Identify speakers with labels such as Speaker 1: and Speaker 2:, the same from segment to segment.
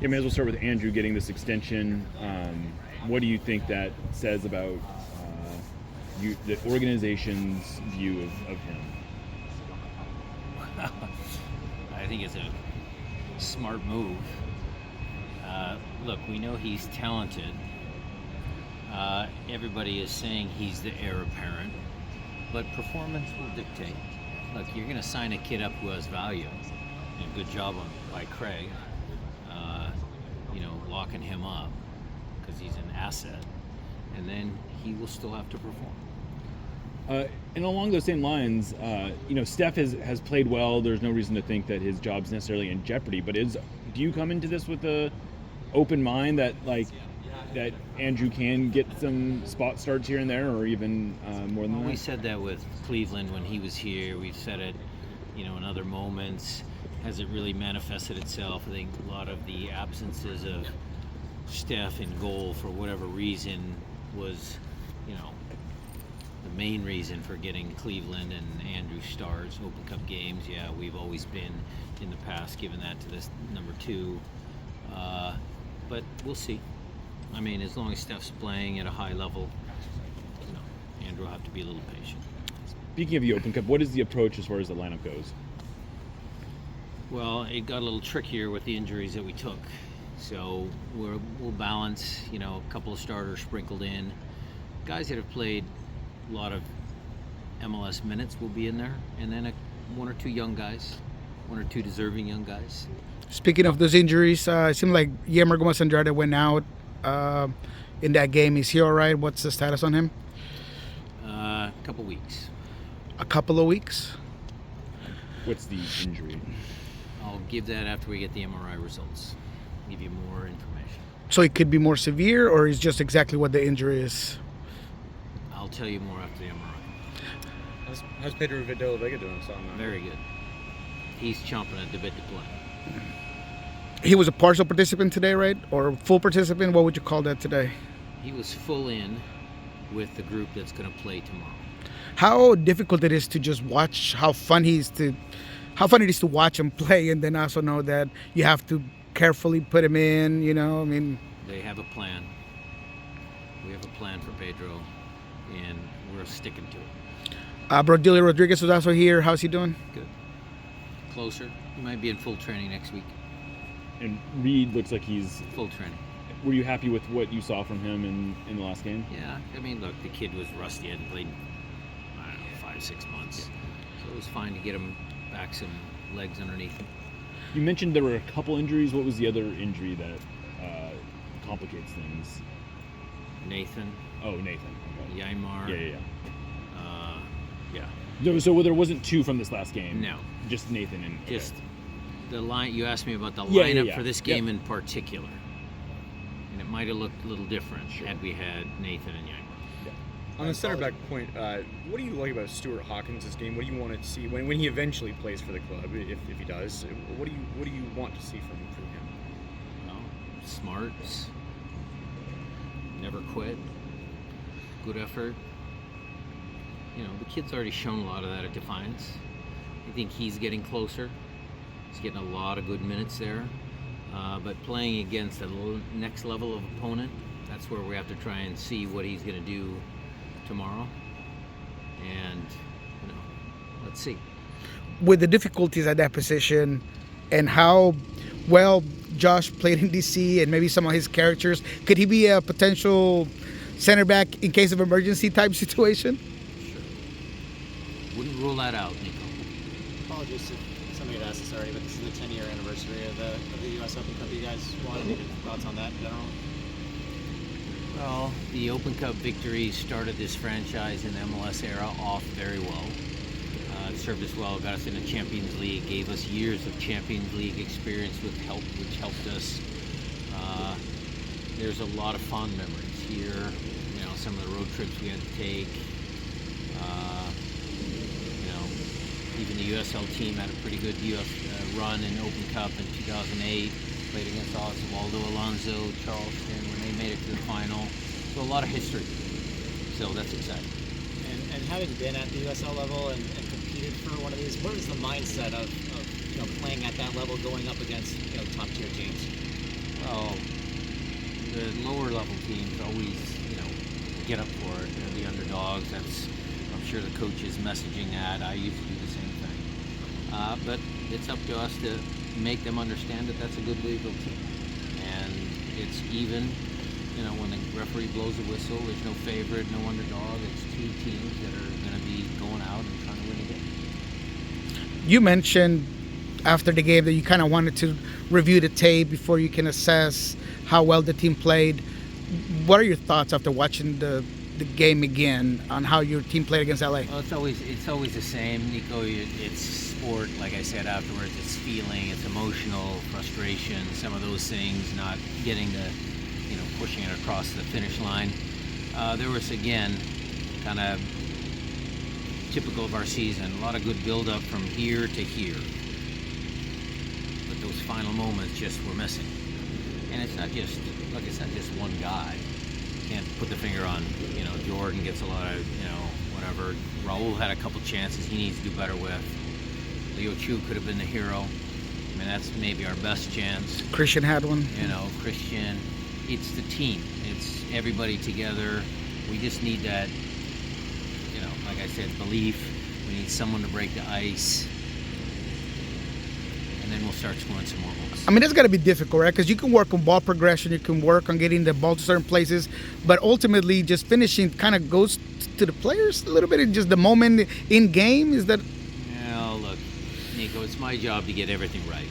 Speaker 1: Yeah, may as well start with Andrew getting this extension. What do you think that says about the organization's view of him?
Speaker 2: I think it's a smart move. Look, we know he's talented. Everybody is saying he's the heir apparent, but performance will dictate. Look, you're going to sign a kid up who has value, and good job by Craig, locking him up because he's an asset, and then he will still have to perform.
Speaker 1: And along those same lines, Steph has played well. There's no reason to think that his job's necessarily in jeopardy. But do you come into this with a open mind that Andrew can get some spot starts here and there, or even more than that?
Speaker 2: We said that with Cleveland when he was here. We've said it, in other moments. Has it really manifested itself? I think a lot of the absences of Steph in goal for whatever reason was, the main reason for getting Cleveland and Andrew starts, Open Cup games. Yeah, we've always been in the past giving that to this number 2. But we'll see. I mean, as long as Steph's playing at a high level, Andrew will have to be a little patient.
Speaker 1: Speaking of the Open Cup, what is the approach as far as the lineup goes?
Speaker 2: Well, it got a little trickier with the injuries that we took. So we'll balance, a couple of starters sprinkled in. Guys that have played a lot of MLS minutes will be in there, and then one or two young guys, one or two deserving young guys.
Speaker 3: Speaking of those injuries, it seemed like Yeimar Andrade went out in that game. Is he all right? What's the status on him?
Speaker 2: A couple weeks.
Speaker 3: A couple of weeks?
Speaker 1: What's the injury?
Speaker 2: I'll give that after we get the MRI results. Give you more information.
Speaker 3: So it could be more severe, or is just exactly what the injury is?
Speaker 2: I'll tell you more after the MRI.
Speaker 4: How's Pedro Vega doing?
Speaker 2: Very good. He's chomping at the bit to play.
Speaker 3: He was a partial participant today, right? Or full participant? What would you call that today?
Speaker 2: He was full in with the group that's going to play tomorrow.
Speaker 3: How difficult it is to just watch how fun it is to watch him play, and then also know that you have to carefully put him in,
Speaker 2: They have a plan. We have a plan for Pedro, and we're sticking to it.
Speaker 3: Brodilio Rodriguez was also here. How's he doing?
Speaker 2: Good. Closer. He might be in full training next week.
Speaker 1: And Reed looks like he's
Speaker 2: full training.
Speaker 1: Were you happy with what you saw from him in the last game?
Speaker 2: Yeah. I mean, look, the kid was rusty. He hadn't played, 5-6 months. So it was fine to get him back some legs underneath him.
Speaker 1: You mentioned there were a couple injuries. What was the other injury that complicates things?
Speaker 2: Nathan.
Speaker 1: Oh, Nathan. Okay.
Speaker 2: Yeimar.
Speaker 1: Yeah.
Speaker 2: Yeah.
Speaker 1: So there wasn't two from this last game?
Speaker 2: No.
Speaker 1: Just Nathan and...
Speaker 2: Just the line. You asked me about the
Speaker 1: Yeah,
Speaker 2: lineup
Speaker 1: yeah.
Speaker 2: for this game in particular. And it might have looked a little different had we had Nathan and Yeimar.
Speaker 4: On the center back point, what do you like about Stuart Hawkins' game? What do you want to see when he eventually plays for the club, if he does? What do you want to see from him?
Speaker 2: Well, smarts, never quit, good effort. The kid's already shown a lot of that at Defiance. I think he's getting closer. He's getting a lot of good minutes there. But playing against a next level of opponent, that's where we have to try and see what he's going to do tomorrow, and let's see.
Speaker 3: With the difficulties at that position and how well Josh played in DC and maybe some of his characters, could he be a potential center back in case of emergency type situation?
Speaker 2: Sure. Wouldn't rule that out, Nico.
Speaker 5: Apologies if somebody had asked this already, but this is the 10-year anniversary of the U.S. Open Cup. You guys want to make thoughts on that in general?
Speaker 2: Well, the Open Cup victory started this franchise in the MLS era off very well. It served us well, got us into Champions League, gave us years of Champions League experience which helped us. There's a lot of fond memories here. Some of the road trips we had to take. Even the USL team had a pretty good run in Open Cup in 2008. Played against Osvaldo Alonso, Charleston, when they made it to the final. So a lot of history. So that's exciting.
Speaker 5: And having been at the USL level and competed for one of these, what is the mindset of playing at that level, going up against top tier teams?
Speaker 2: Well, the lower level teams always, get up for it. They're the underdogs. I'm sure the coach is messaging that. I used to do the same thing. But it's up to us to make them understand that that's a good Louisville team. And it's even, when the referee blows a whistle, there's no favorite, no underdog. It's two teams that are going to be going out and trying to win a game.
Speaker 3: You mentioned after the game that you kind of wanted to review the tape before you can assess how well the team played. What are your thoughts after watching the game again on how your team played against LA?
Speaker 2: Well, it's always the same, Nico. It's sport, like I said afterwards. It's feeling, it's emotional, frustration, some of those things, not getting the, pushing it across the finish line. There was, again, kind of typical of our season, a lot of good build-up from here to here. But those final moments just were missing. And it's not just one guy. Can't put the finger on, Jordan gets a lot of, whatever. Raul had a couple chances he needs to do better with. Leo Chu could have been the hero. I mean, that's maybe our best chance.
Speaker 3: Christian had one.
Speaker 2: Christian. It's the team. It's everybody together. We just need that, like I said, belief. We need someone to break the ice. And then we'll start scoring some more goals.
Speaker 3: I mean, that's got to be difficult, right? Because you can work on ball progression, you can work on getting the ball to certain places, but ultimately just finishing kind of goes to the players a little bit. And just the moment in game is that.
Speaker 2: Well, look, Nico, it's my job to get everything right.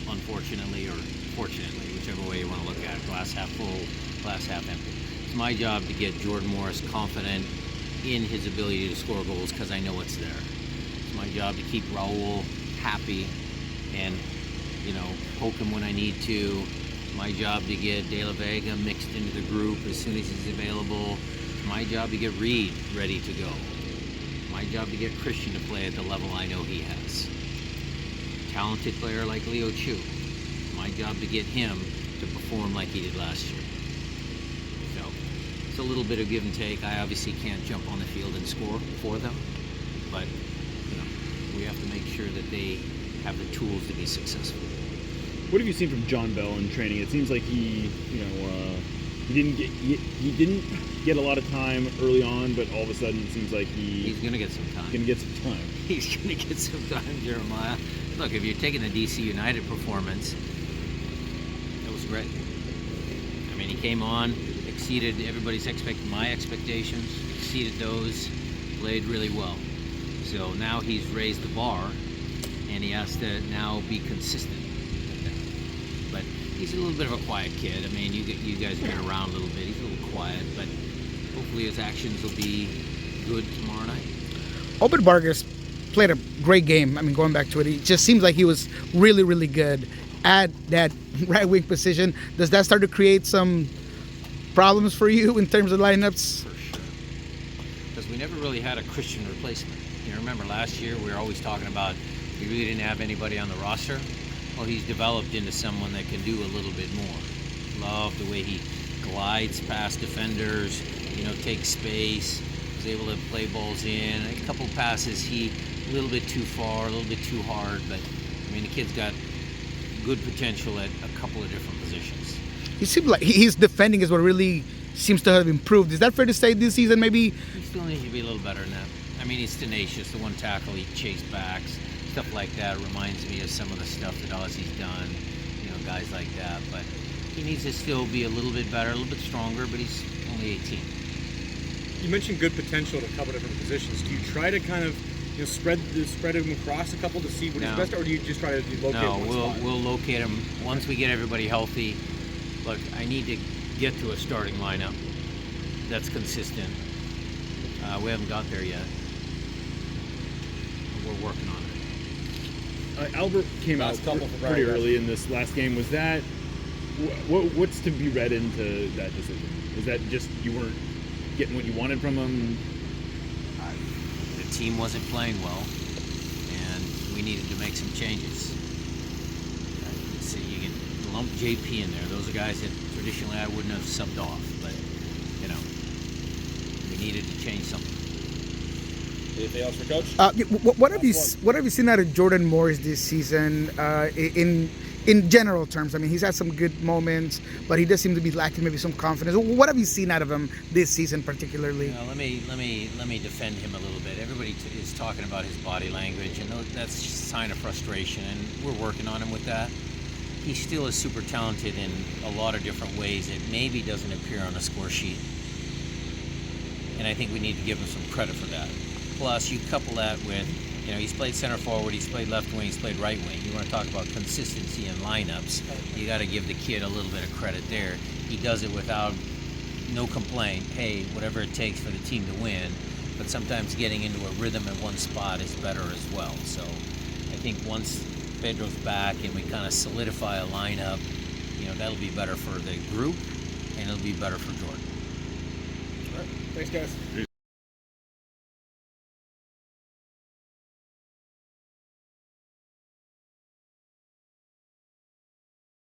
Speaker 2: Unfortunately, or fortunately, whichever way you want to look at it, glass half full, glass half empty. It's my job to get Jordan Morris confident in his ability to score goals because I know it's there. It's my job to keep Raul happy and, poke him when I need to. My job to get De La Vega mixed into the group as soon as he's available. My job to get Reed ready to go. My job to get Christian to play at the level I know he has. Talented player like Leo Chu. My job to get him to perform like he did last year. So it's a little bit of give and take. I obviously can't jump on the field and score for them, but we have to make sure that they have the tools to be successful.
Speaker 1: What have you seen from John Bell in training? It seems like he didn't get a lot of time early on, but all of a sudden it seems like
Speaker 2: he's going to get some time.
Speaker 1: He's going to get some time.
Speaker 2: He's going to get some time, Jeremiah. Look, if you're taking the DC United performance, it was great. I mean, he came on, exceeded my expectations, exceeded those, played really well. So now he's raised the bar, and he has to now be consistent with that. But he's a little bit of a quiet kid. I mean, you guys have been around a little bit. He's a little quiet, but hopefully his actions will be good tomorrow night.
Speaker 3: Obed Vargas played a great game. I mean, going back to it, it just seems like he was really, really good at that right wing position. Does that start to create some problems for you in terms of lineups?
Speaker 2: For sure. Because we never really had a Christian replacement. Remember last year we were always talking about we really didn't have anybody on the roster. Well, he's developed into someone that can do a little bit more. Love the way he glides past defenders, takes space, is able to play balls in. A couple passes, he a little bit too far, a little bit too hard, but I mean the kid's got good potential at a couple of different positions.
Speaker 3: He seems like his defending is what really seems to have improved. Is that fair to say this season? Maybe
Speaker 2: he still needs to be a little better than that. I mean, he's tenacious. The one tackle, he chased backs. Stuff like that reminds me of some of the stuff that Ozzy's done, guys like that. But he needs to still be a little bit better, a little bit stronger, but he's only 18.
Speaker 4: You mentioned good potential at a couple different positions. Do you try to kind of spread him across a couple to see what is best, or do you just try to locate one spot?
Speaker 2: We'll locate him once we get everybody healthy. Look, I need to get to a starting lineup that's consistent. We haven't got there yet. We're working on it.
Speaker 1: Albert came out pretty early in this last game. Was that what's to be read into that decision? Is that just you weren't getting what you wanted from him?
Speaker 2: The team wasn't playing well, and we needed to make some changes. So you can lump JP in there. Those are guys that traditionally I wouldn't have subbed off, but we needed to change something.
Speaker 6: Anything else for Coach?
Speaker 3: What have you seen out of Jordan Morris this season in in general terms? I mean, he's had some good moments, but he does seem to be lacking maybe some confidence. What have you seen out of him this season, particularly?
Speaker 2: Let me defend him a little bit. Everybody is talking about his body language, and that's a sign of frustration, and we're working on him with that. He still is super talented in a lot of different ways. It maybe doesn't appear on a score sheet, and I think we need to give him some credit for that. Plus, you couple that with, he's played center forward, he's played left wing, he's played right wing. You want to talk about consistency in lineups, you got to give the kid a little bit of credit there. He does it without no complaint. Hey, whatever it takes for the team to win. But sometimes getting into a rhythm in one spot is better as well. So I think once Pedro's back and we kind of solidify a lineup, that'll be better for the group and it'll be better for Jordan.
Speaker 4: All right. Thanks, guys.